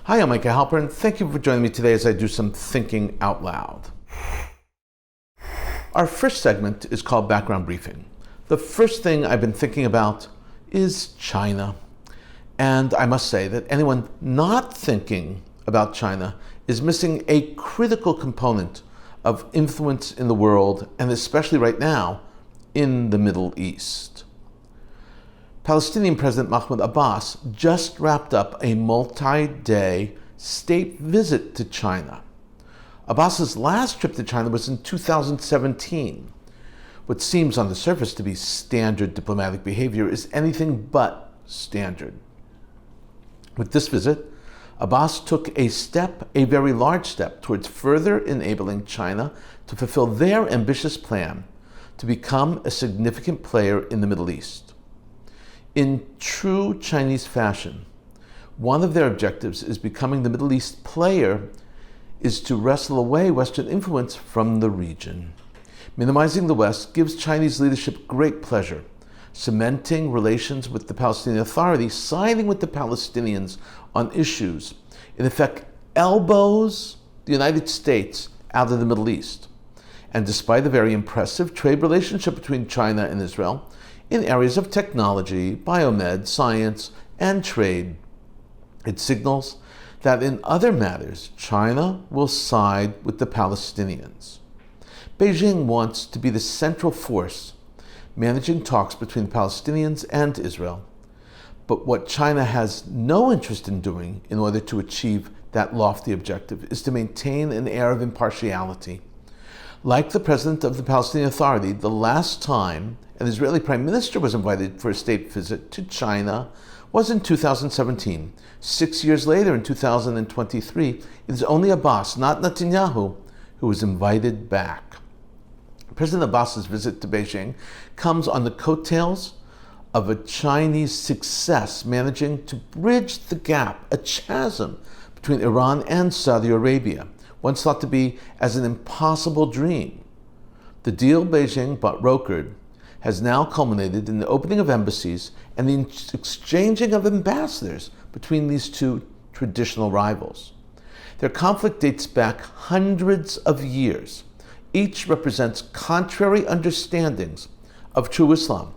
Hi, I'm Micah Halpern. Thank you for joining me today as I do some thinking out loud. Our first segment is called Background Briefing. The first thing I've been thinking about is China. And I must say that anyone not thinking about China is missing a critical component of influence in the world, and especially right now, in the Middle East. Palestinian President Mahmoud Abbas just wrapped up a multi-day state visit to China. Abbas's last trip to China was in 2017. What seems on the surface to be standard diplomatic behavior is anything but standard. With this visit, Abbas took a very large step, towards further enabling China to fulfill their ambitious plan to become a significant player in the Middle East. In true Chinese fashion, one of their objectives is becoming the Middle East player is to wrestle away Western influence from the region. Minimizing the West gives Chinese leadership great pleasure. Cementing relations with the Palestinian Authority, siding with the Palestinians on issues, in effect elbows the United States out of the Middle East. And despite a very impressive trade relationship between China and Israel, in areas of technology, biomed, science, and trade, it signals that in other matters, China will side with the Palestinians. Beijing wants to be the central force managing talks between Palestinians and Israel. But what China has no interest in doing in order to achieve that lofty objective is to maintain an air of impartiality. Like the president of the Palestinian Authority, the last time an Israeli prime minister was invited for a state visit to China was in 2017. 6 years later, in 2023, it is only Abbas, not Netanyahu, who was invited back. President Abbas's visit to Beijing comes on the coattails of a Chinese success managing to bridge the gap, a chasm between Iran and Saudi Arabia, once thought to be as an impossible dream. The deal Beijing brokered has now culminated in the opening of embassies and the exchanging of ambassadors between these two traditional rivals. Their conflict dates back hundreds of years. Each represents contrary understandings of true Islam.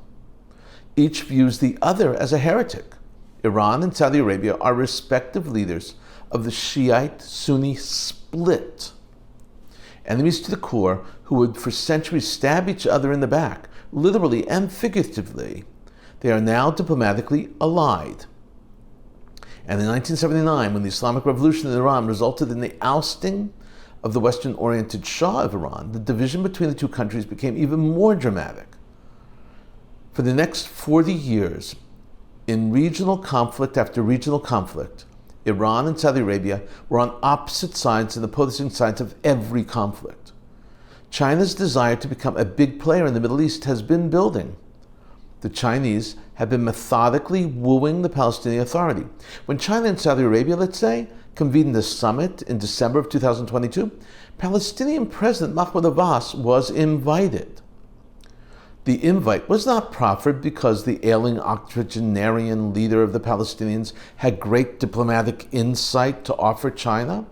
Each views the other as a heretic. Iran and Saudi Arabia are respective leaders of the Shiite-Sunni split. Enemies to the core who would for centuries stab each other in the back, literally and figuratively, they are now diplomatically allied. And in 1979, when the Islamic Revolution in Iran resulted in the ousting of the Western-oriented Shah of Iran, the division between the two countries became even more dramatic. For the next 40 years, in regional conflict after regional conflict, Iran and Saudi Arabia were on opposite sides and opposing sides of every conflict. China's desire to become a big player in the Middle East has been building. The Chinese have been methodically wooing the Palestinian Authority. When China and Saudi Arabia, let's say, convened a summit in December of 2022, Palestinian President Mahmoud Abbas was invited. The invite was not proffered because the ailing octogenarian leader of the Palestinians had great diplomatic insight to offer China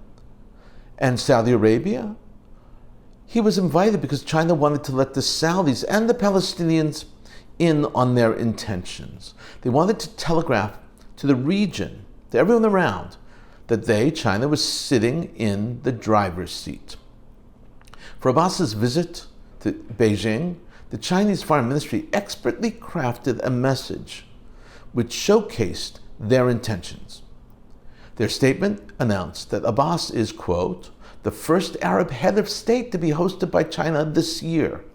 and Saudi Arabia. He was invited because China wanted to let the Saudis and the Palestinians in on their intentions. They wanted to telegraph to the region, to everyone around, that China, was sitting in the driver's seat. For Abbas's visit to Beijing, the Chinese Foreign Ministry expertly crafted a message which showcased their intentions. Their statement announced that Abbas is, quote, the first Arab head of state to be hosted by China this year.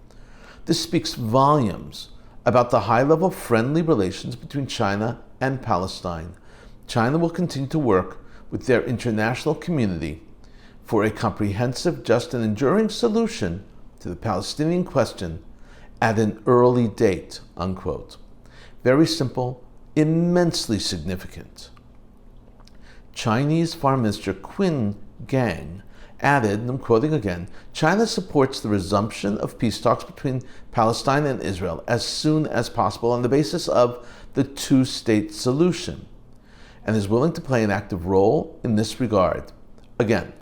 This speaks volumes about the high-level friendly relations between China and Palestine. China will continue to work with their international community for a comprehensive, just, and enduring solution to the Palestinian question at an early date, unquote. Very simple, immensely significant. Chinese Foreign Minister Qin Gang added, and I'm quoting again, China supports the resumption of peace talks between Palestine and Israel as soon as possible on the basis of the two-state solution. and is willing to play an active role in this regard. Again,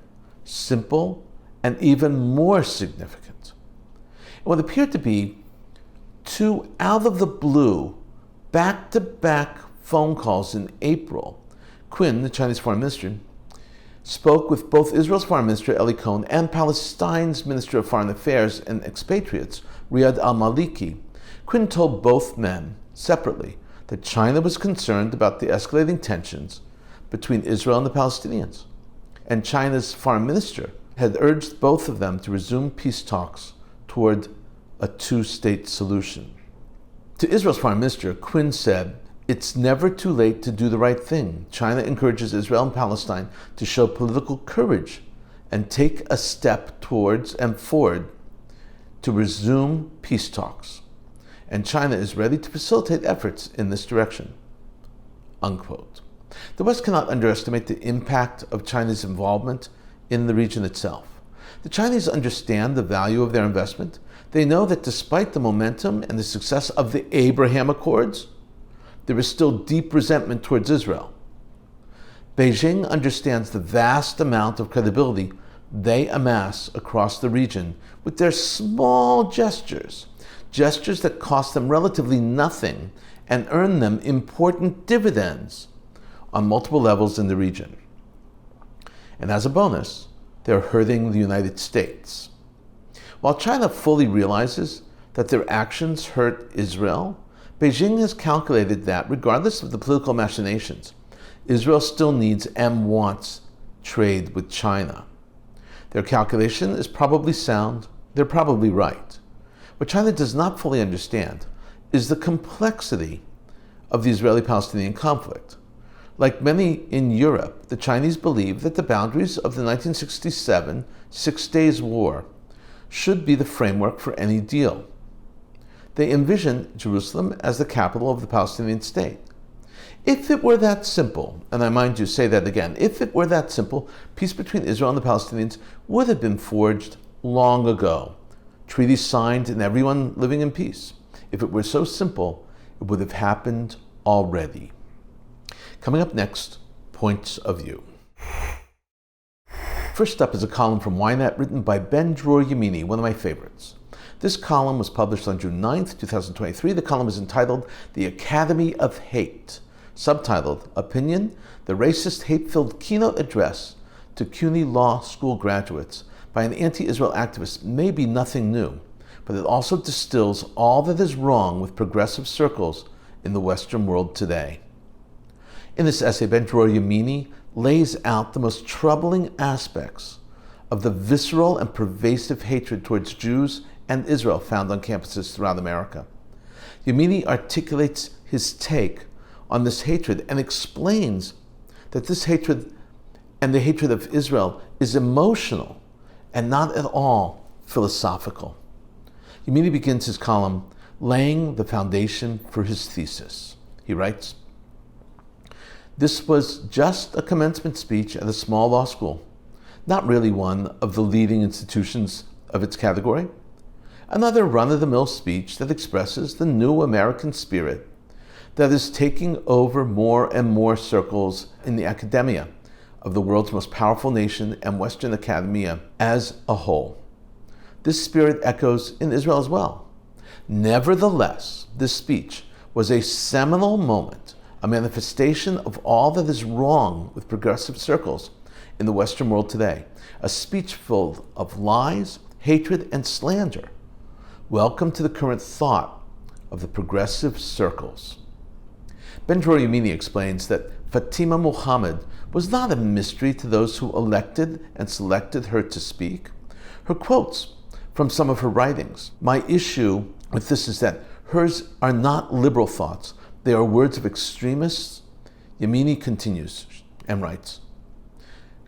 simple and even more significant. In what appeared to be two out of the blue, back-to-back phone calls in April, Quinn, the Chinese foreign minister, spoke with both Israel's foreign minister Eli Cohen and Palestine's minister of foreign affairs and expatriates, Riyad al-Maliki. Quinn told both men, separately, that China was concerned about the escalating tensions between Israel and the Palestinians. And China's foreign minister had urged both of them to resume peace talks toward a two-state solution. To Israel's foreign minister, Quinn said, "It's never too late to do the right thing. China encourages Israel and Palestine to show political courage and take a step towards and forward to resume peace talks. And China is ready to facilitate efforts in this direction." Unquote. The West cannot underestimate the impact of China's involvement in the region itself. The Chinese understand the value of their investment. They know that despite the momentum and the success of the Abraham Accords, there is still deep resentment towards Israel. Beijing understands the vast amount of credibility they amass across the region with their small gestures that cost them relatively nothing and earn them important dividends on multiple levels in the region. And as a bonus, they're hurting the United States. While China fully realizes that their actions hurt Israel, Beijing has calculated that, regardless of the political machinations, Israel still needs and wants trade with China. Their calculation is probably sound, they're probably right. What China does not fully understand is the complexity of the Israeli-Palestinian conflict. Like many in Europe, the Chinese believe that the boundaries of the 1967 Six Days War should be the framework for any deal. They envision Jerusalem as the capital of the Palestinian state. If it were that simple, and I mind you say that again, if it were that simple, peace between Israel and the Palestinians would have been forged long ago. Treaties signed and everyone living in peace. If it were so simple, it would have happened already. Coming up next, Points of View. First up is a column from Ynet written by Ben-Dror Yamini, one of my favorites. This column was published on June 9th, 2023. The column is entitled The Academy of Hate, subtitled Opinion, the Racist Hate-Filled Keynote Address to CUNY Law School Graduates by an anti-Israel activist may be nothing new, but it also distills all that is wrong with progressive circles in the Western world today. In this essay, Ben-Dror Yamini lays out the most troubling aspects of the visceral and pervasive hatred towards Jews and Israel found on campuses throughout America. Yamini articulates his take on this hatred and explains that this hatred and the hatred of Israel is emotional and not at all philosophical. Yamini begins his column laying the foundation for his thesis. He writes, "This was just a commencement speech at a small law school, not really one of the leading institutions of its category. Another run-of-the-mill speech that expresses the new American spirit that is taking over more and more circles in the academia of the world's most powerful nation and Western academia as a whole. This spirit echoes in Israel as well. Nevertheless, this speech was a seminal moment, a manifestation of all that is wrong with progressive circles in the Western world today, a speech full of lies, hatred, and slander. Welcome to the current thought of the progressive circles." Ben-Dror Yamini explains that Fatima Muhammad was not a mystery to those who elected and selected her to speak. Her quotes from some of her writings. My issue with this is that hers are not liberal thoughts. They are words of extremists. Yamini continues and writes,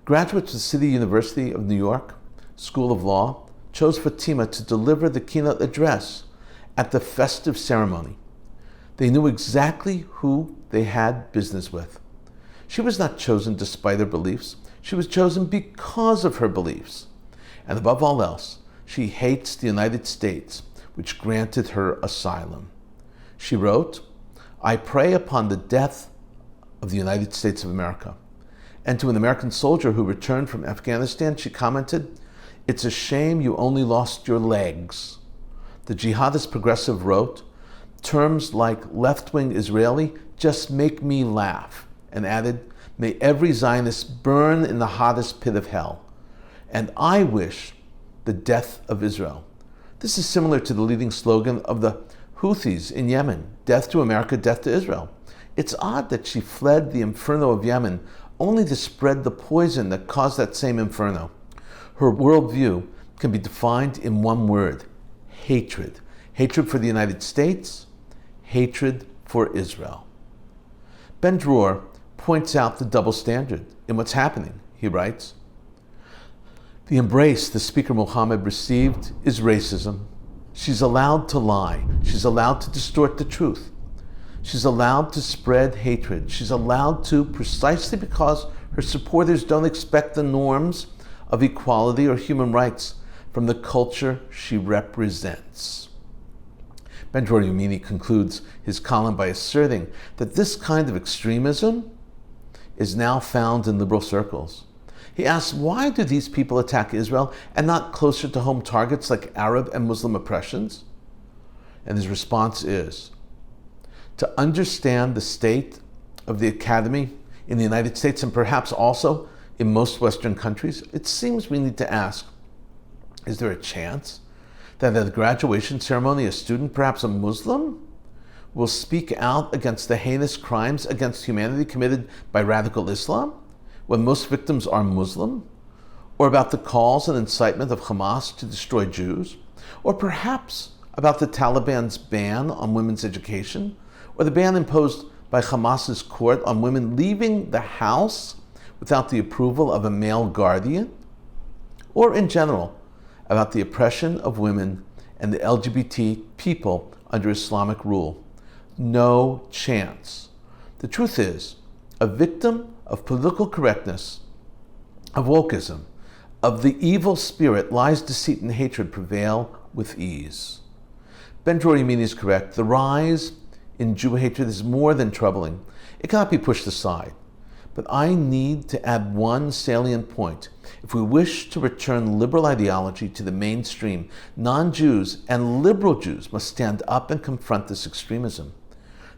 "Graduates of the City University of New York School of Law chose Fatima to deliver the keynote address at the festive ceremony. They knew exactly who they had business with. She was not chosen despite her beliefs. She was chosen because of her beliefs. And above all else, she hates the United States, which granted her asylum. She wrote, I pray upon the death of the United States of America. And to an American soldier who returned from Afghanistan, she commented, "It's a shame you only lost your legs." The jihadist progressive wrote, "Terms like left-wing Israeli just make me laugh," and added, "May every Zionist burn in the hottest pit of hell. And I wish the death of Israel." This is similar to the leading slogan of the Houthis in Yemen, "Death to America, death to Israel." It's odd that she fled the inferno of Yemen only to spread the poison that caused that same inferno. Her worldview can be defined in one word: hatred. Hatred for the United States, hatred for Israel. Ben Dror points out the double standard in what's happening. He writes, "The embrace the Speaker Muhammad received is racism. She's allowed to lie. She's allowed to distort the truth. She's allowed to spread hatred. She's allowed to precisely because her supporters don't expect the norms of equality or human rights from the culture she represents." Ben Dror Yemini concludes his column by asserting that this kind of extremism is now found in liberal circles. He asks, why do these people attack Israel and not closer to home targets like Arab and Muslim oppressions? And his response is, to understand the state of the academy in the United States and perhaps also in most Western countries, it seems we need to ask, is there a chance that at a graduation ceremony, a student, perhaps a Muslim, will speak out against the heinous crimes against humanity committed by radical Islam, when most victims are Muslim, or about the calls and incitement of Hamas to destroy Jews, or perhaps about the Taliban's ban on women's education, or the ban imposed by Hamas's court on women leaving the house without the approval of a male guardian, or in general, about the oppression of women and the LGBT people under Islamic rule. No chance. The truth is, a victim of political correctness, of wokeism, of the evil spirit, lies, deceit, and hatred prevail with ease. Ben Dror Yemini is correct. The rise in Jew hatred is more than troubling. It cannot be pushed aside. But I need to add one salient point. If we wish to return liberal ideology to the mainstream, non-Jews and liberal Jews must stand up and confront this extremism.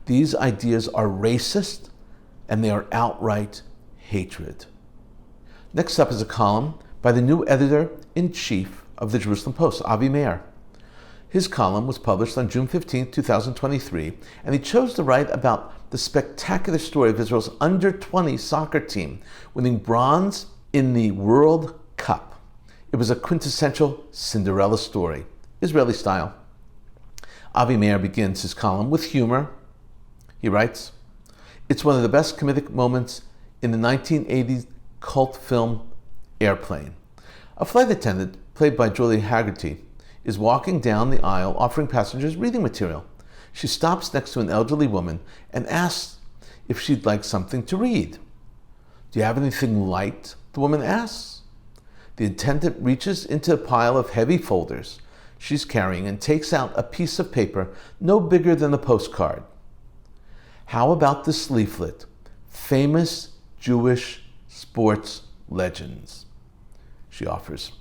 These ideas are racist and they are outright hatred. Next up is a column by the new editor-in-chief of the Jerusalem Post, Avi Meir. His column was published on June 15, 2023, and he chose to write about the spectacular story of Israel's under-20 soccer team winning bronze in the World Cup. It was a quintessential Cinderella story, Israeli style. Avi Meir begins his column with humor. He writes, "It's one of the best comedic moments in the 1980s cult film Airplane. A flight attendant, played by Julie Haggerty, is walking down the aisle offering passengers reading material. She stops next to an elderly woman and asks if she'd like something to read. 'Do you have anything light?' the woman asks. The attendant reaches into a pile of heavy folders she's carrying and takes out a piece of paper no bigger than a postcard. 'How about this leaflet? Famous Jewish sports legends,' she offers.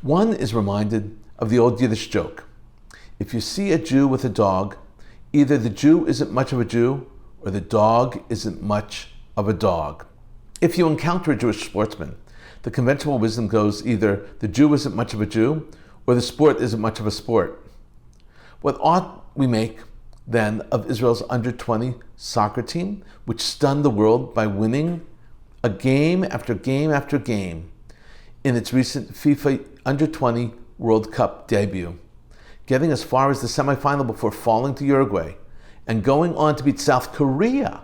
One is reminded of the old Yiddish joke. If you see a Jew with a dog, either the Jew isn't much of a Jew or the dog isn't much of a dog. If you encounter a Jewish sportsman, the conventional wisdom goes either the Jew isn't much of a Jew or the sport isn't much of a sport. What ought we make then of Israel's under-20 soccer team, which stunned the world by winning a game after game after game in its recent FIFA under-20 World Cup debut, getting as far as the semifinal before falling to Uruguay, and going on to beat South Korea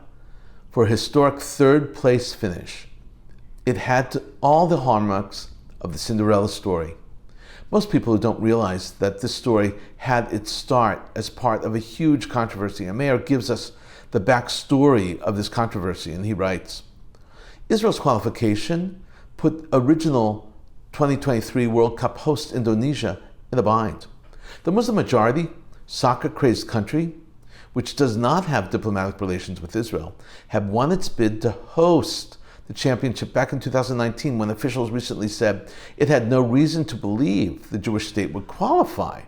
for a historic third-place finish. It had all the hallmarks of the Cinderella story. Most people who don't realize that this story had its start as part of a huge controversy. And Meir gives us the backstory of this controversy, and he writes, Israel's qualification put original 2023 World Cup host Indonesia in a bind. The Muslim majority, soccer-crazed country which does not have diplomatic relations with Israel, had won its bid to host the championship back in 2019 when officials recently said it had no reason to believe the Jewish state would qualify.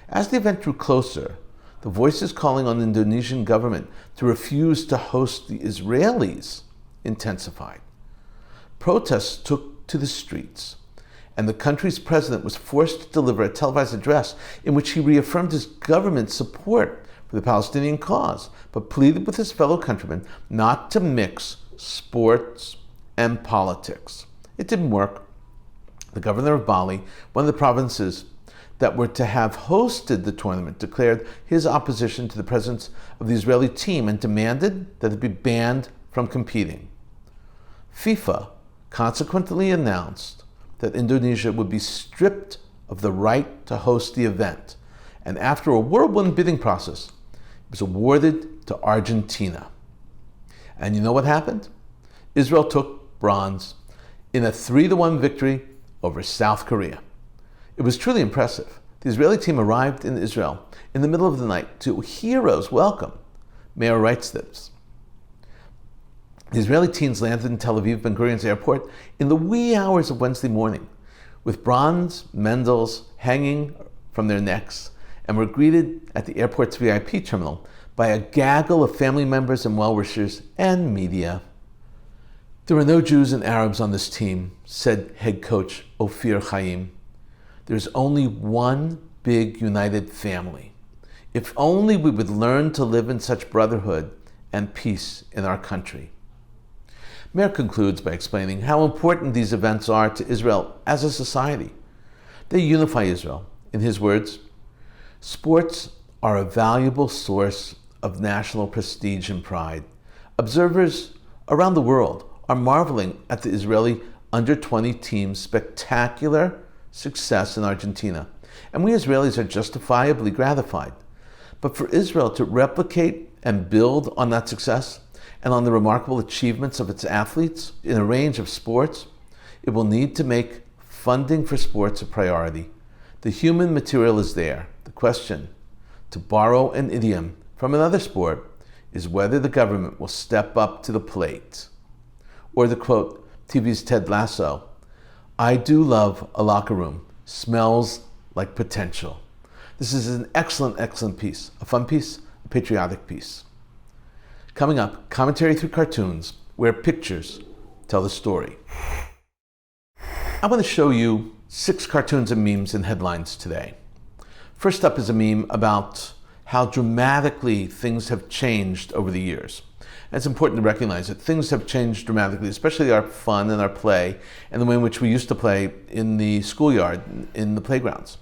As the event drew closer, the voices calling on the Indonesian government to refuse to host the Israelis intensified. Protests took to the streets, and the country's president was forced to deliver a televised address in which he reaffirmed his government's support for the Palestinian cause, but pleaded with his fellow countrymen not to mix sports and politics. It didn't work. The governor of Bali, one of the provinces that were to have hosted the tournament, declared his opposition to the presence of the Israeli team and demanded that it be banned from competing. FIFA consequently announced that Indonesia would be stripped of the right to host the event, and after a whirlwind bidding process, it was awarded to Argentina. And you know what happened? Israel took bronze in a 3-1 victory over South Korea. It was truly impressive. The Israeli team arrived in Israel in the middle of the night to heroes welcome. Mayor writes this. The Israeli teams landed in Tel Aviv Ben Gurion's airport in the wee hours of Wednesday morning, with bronze medals hanging from their necks, and were greeted at the airport's VIP terminal by a gaggle of family members and well-wishers and media. There were no Jews and Arabs on this team, said head coach Ophir Chaim. There's only one big united family. If only we would learn to live in such brotherhood and peace in our country. Mayor concludes by explaining how important these events are to Israel as a society. They unify Israel. In his words, sports are a valuable source of national prestige and pride. Observers around the world are marveling at the Israeli under-20 team's spectacular success in Argentina, and we Israelis are justifiably gratified. But for Israel to replicate and build on that success and on the remarkable achievements of its athletes in a range of sports, it will need to make funding for sports a priority. The human material is there. The question, to borrow an idiom from another sport, is whether the government will step up to the plate. Or the quote, TV's Ted Lasso, I do love a locker room. Smells like potential. This is an excellent piece. A fun piece, a patriotic piece. Coming up, commentary through cartoons, where pictures tell the story. I want to show you 6 cartoons and memes and headlines today. First up is a meme about how dramatically things have changed over the years. And it's important to recognize that things have changed dramatically, especially our fun and our play, and the way in which we used to play in the schoolyard, in the playgrounds.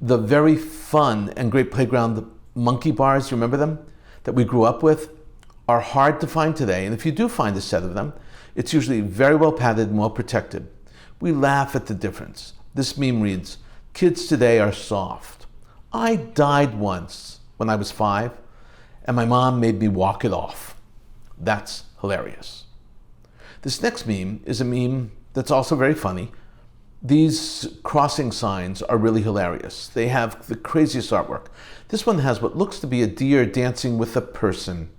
The very fun and great playground monkey bars, you remember them, that we grew up with, are hard to find today. And if you do find a set of them, it's usually very well padded and well protected. We laugh at the difference. This meme reads, kids today are soft. I died once when I was 5, and my mom made me walk it off. That's hilarious. This next meme is a meme that's also very funny. These crossing signs are really hilarious. They have the craziest artwork. This one has what looks to be a deer dancing with a person.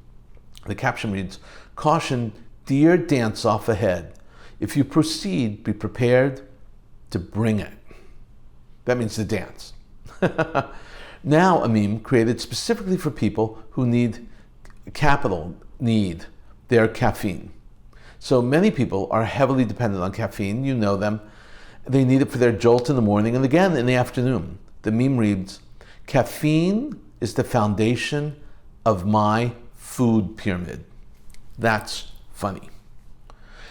The caption reads, caution, deer dance off ahead. If you proceed, be prepared to bring it. That means to dance. Now a meme created specifically for people who need their caffeine. So many people are heavily dependent on caffeine. You know them. They need it for their jolt in the morning and again in the afternoon. The meme reads, caffeine is the foundation of my food pyramid. That's funny.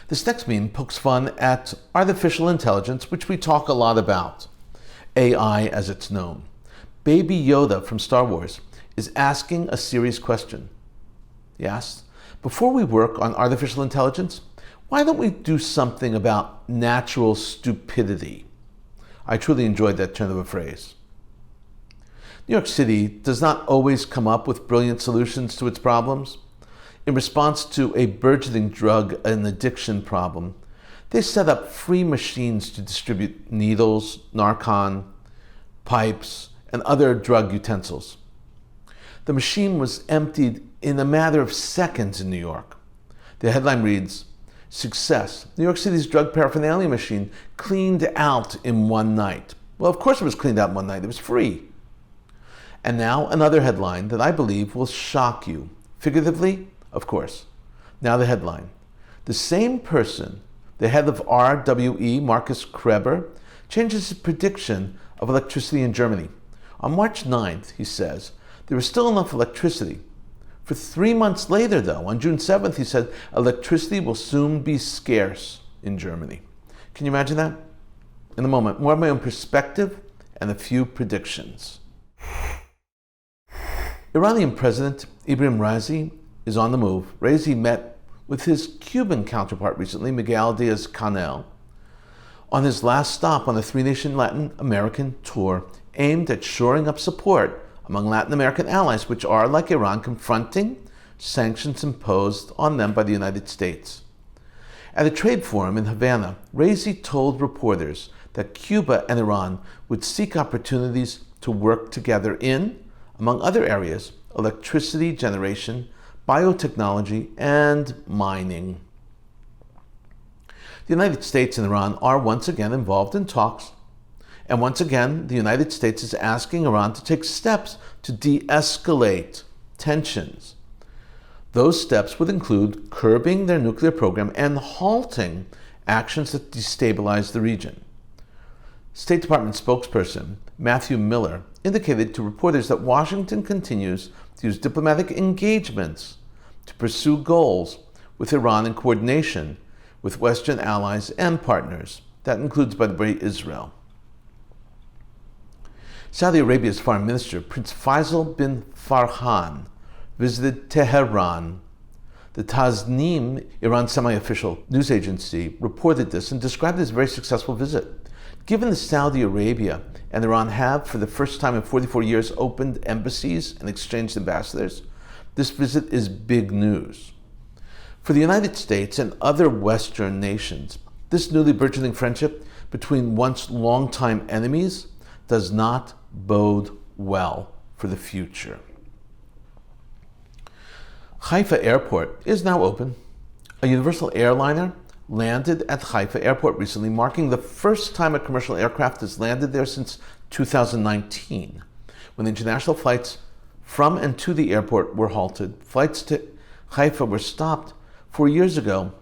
This next meme pokes fun at artificial intelligence, which we talk a lot about. AI as it's known. Baby Yoda from Star Wars is asking a serious question. He asks, before we work on artificial intelligence, why don't we do something about natural stupidity? I truly enjoyed that turn of a phrase. New York City does not always come up with brilliant solutions to its problems. In response to a burgeoning drug and addiction problem, they set up free machines to distribute needles, Narcan, pipes, and other drug utensils. The machine was emptied in a matter of seconds in New York. The headline reads, "Success. New York City's drug paraphernalia machine cleaned out in one night." Well, of course it was cleaned out in one night. It was free. And now another headline that I believe will shock you. Figuratively, of course. Now the headline. The same person, the head of RWE, Marcus Kreber, changes his prediction of electricity in Germany. On March 9th, he says, there is still enough electricity. For 3 months later, though, on June 7th, he said, electricity will soon be scarce in Germany. Can you imagine that? In a moment, more of my own perspective and a few predictions. Iranian President Ibrahim Raisi is on the move. Raisi met with his Cuban counterpart recently, Miguel Diaz-Canel, on his last stop on the three-nation Latin American tour aimed at shoring up support among Latin American allies, which are, like Iran, confronting sanctions imposed on them by the United States. At a trade forum in Havana, Raisi told reporters that Cuba and Iran would seek opportunities to work together in, among other areas, electricity generation, biotechnology, and mining. The United States and Iran are once again involved in talks, and once again, the United States is asking Iran to take steps to de-escalate tensions. Those steps would include curbing their nuclear program and halting actions that destabilize the region. State Department spokesperson Matthew Miller indicated to reporters that Washington continues to use diplomatic engagements to pursue goals with Iran in coordination with Western allies and partners. That includes, by the way, Israel. Saudi Arabia's foreign minister, Prince Faisal bin Farhan, visited Tehran. The Tasnim, Iran's semi-official news agency, reported this and described it as a very successful visit. Given that Saudi Arabia and Iran have, for the first time in 44 years, opened embassies and exchanged ambassadors, this visit is big news. For the United States and other Western nations, this newly burgeoning friendship between once longtime enemies does not bode well for the future. Haifa Airport is now open. A Universal airliner landed at Haifa Airport recently, marking the first time a commercial aircraft has landed there since 2019, when international flights from and to the airport were halted. Flights to Haifa were stopped 4 years ago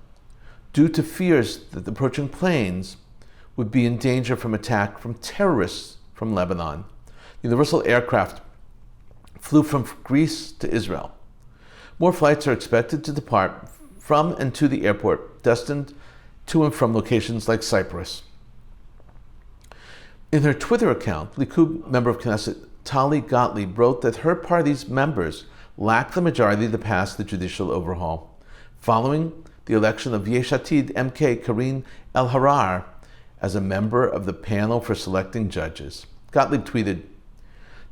due to fears that the approaching planes would be in danger from attack from terrorists from Lebanon. Universal aircraft flew from Greece to Israel. More flights are expected to depart from and to the airport, destined to and from locations like Cyprus. In her Twitter account, Likud member of Knesset Tali Gottlieb wrote that her party's members lack the majority to pass the judicial overhaul, following the election of Yesh Atid MK Karine El-Harar as a member of the panel for selecting judges. Gottlieb tweeted,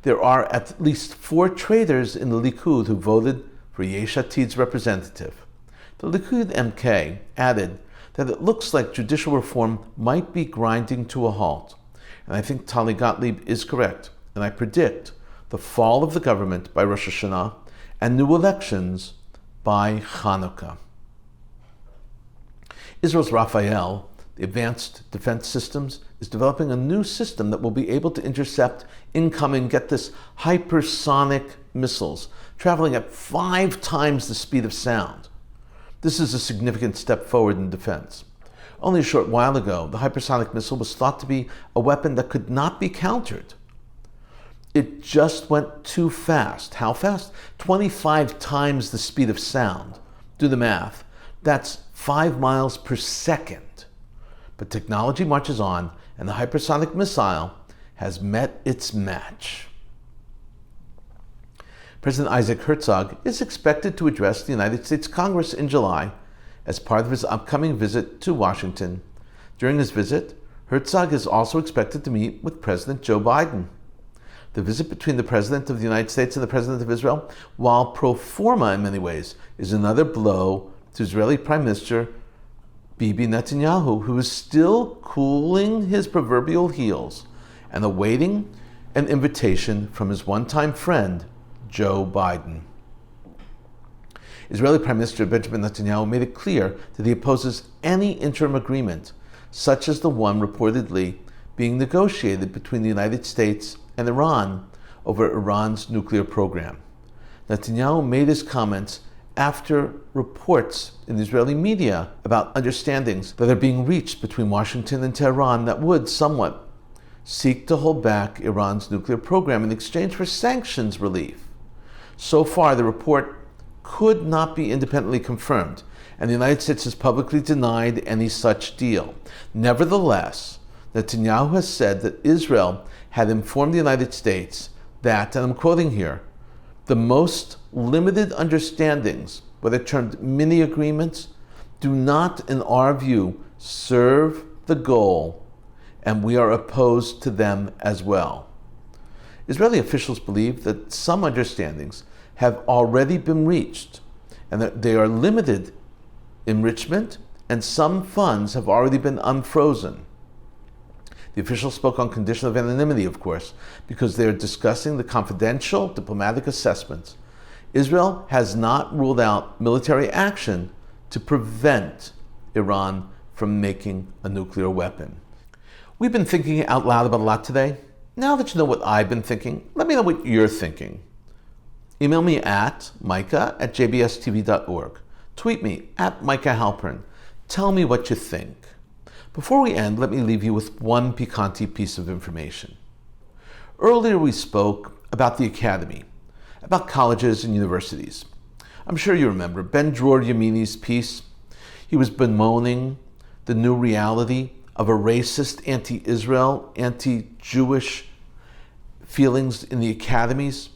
"There are at least 4 traitors in the Likud who voted for Yesh Atid's representative." The Likud MK added that it looks like judicial reform might be grinding to a halt. And I think Tali Gottlieb is correct. And I predict the fall of the government by Rosh Hashanah and new elections by Hanukkah. Israel's Rafael, the Advanced Defense Systems, is developing a new system that will be able to intercept incoming, get this, hypersonic missiles, traveling at 5 times the speed of sound. This is a significant step forward in defense. Only a short while ago, the hypersonic missile was thought to be a weapon that could not be countered. It just went too fast. How fast? 25 times the speed of sound. Do the math. That's 5 miles per second. But technology marches on, and the hypersonic missile has met its match. President Isaac Herzog is expected to address the United States Congress in July as part of his upcoming visit to Washington. During his visit, Herzog is also expected to meet with President Joe Biden. The visit between the President of the United States and the President of Israel, while pro forma in many ways, is another blow to Israeli Prime Minister Bibi Netanyahu, who is still cooling his proverbial heels and awaiting an invitation from his one-time friend, Joe Biden. Israeli Prime Minister Benjamin Netanyahu made it clear that he opposes any interim agreement, such as the one reportedly being negotiated between the United States and Iran over Iran's nuclear program. Netanyahu made his comments after reports in the Israeli media about understandings that are being reached between Washington and Tehran that would somewhat seek to hold back Iran's nuclear program in exchange for sanctions relief. So far, the report could not be independently confirmed, and the United States has publicly denied any such deal. Nevertheless, Netanyahu has said that Israel had informed the United States that, and I'm quoting here, the most limited understandings, what are termed mini agreements, do not, in our view, serve the goal, and we are opposed to them as well. Israeli officials believe that some understandings have already been reached, and that they are limited enrichment, and some funds have already been unfrozen. The officials spoke on condition of anonymity, of course, because they are discussing the confidential diplomatic assessments. Israel has not ruled out military action to prevent Iran from making a nuclear weapon. We've been thinking out loud about a lot today. Now that you know what I've been thinking, let me know what you're thinking. Email me at micah@jbstv.org. Tweet me at Micah Halpern. Tell me what you think. Before we end, let me leave you with one piquante piece of information. Earlier we spoke about the academy, about colleges and universities. I'm sure you remember Ben Dror Yamini's piece. He was bemoaning the new reality of a racist, anti-Israel, anti-Jewish feelings in the academies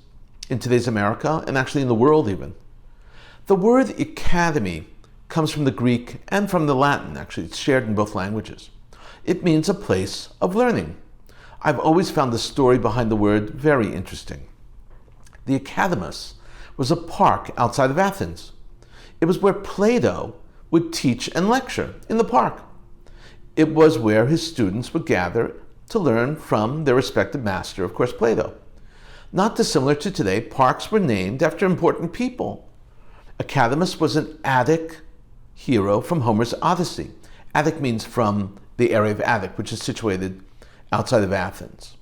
in today's America, and actually in the world even. The word academy comes from the Greek and from the Latin, actually. It's shared in both languages. It means a place of learning. I've always found the story behind the word very interesting. The Academus was a park outside of Athens. It was where Plato would teach and lecture, in the park. It was where his students would gather to learn from their respective master, of course, Plato. Not dissimilar to today, parks were named after important people. Academus was an Attic hero from Homer's Odyssey. Attic means from the area of Attic, which is situated outside of Athens.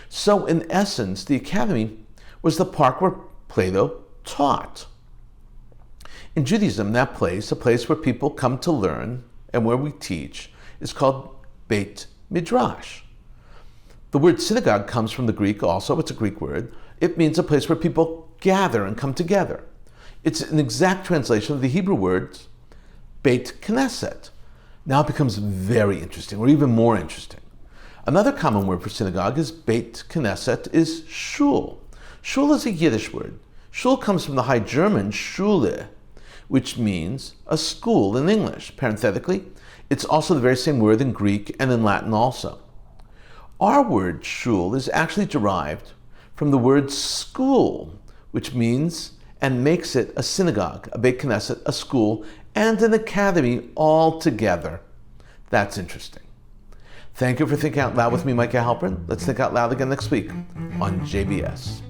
So in essence, the academy was the park where Plato taught. In Judaism, that place, a place where people come to learn and where we teach, is called Beit Midrash. The word synagogue comes from the Greek also. It's a Greek word. It means a place where people gather and come together. It's an exact translation of the Hebrew words Beit Knesset. Now it becomes very interesting, or even more interesting. Another common word for synagogue is Beit Knesset is shul. Shul is a Yiddish word. Shul comes from the High German Schule, which means a school in English. Parenthetically, it's also the very same word in Greek and in Latin also. Our word shul is actually derived from the word school, which means and makes it a synagogue, a Beit Knesset, a school, and an academy all together. That's interesting. Thank you for thinking out loud with me, Micah Halpern. Let's think out loud again next week on JBS.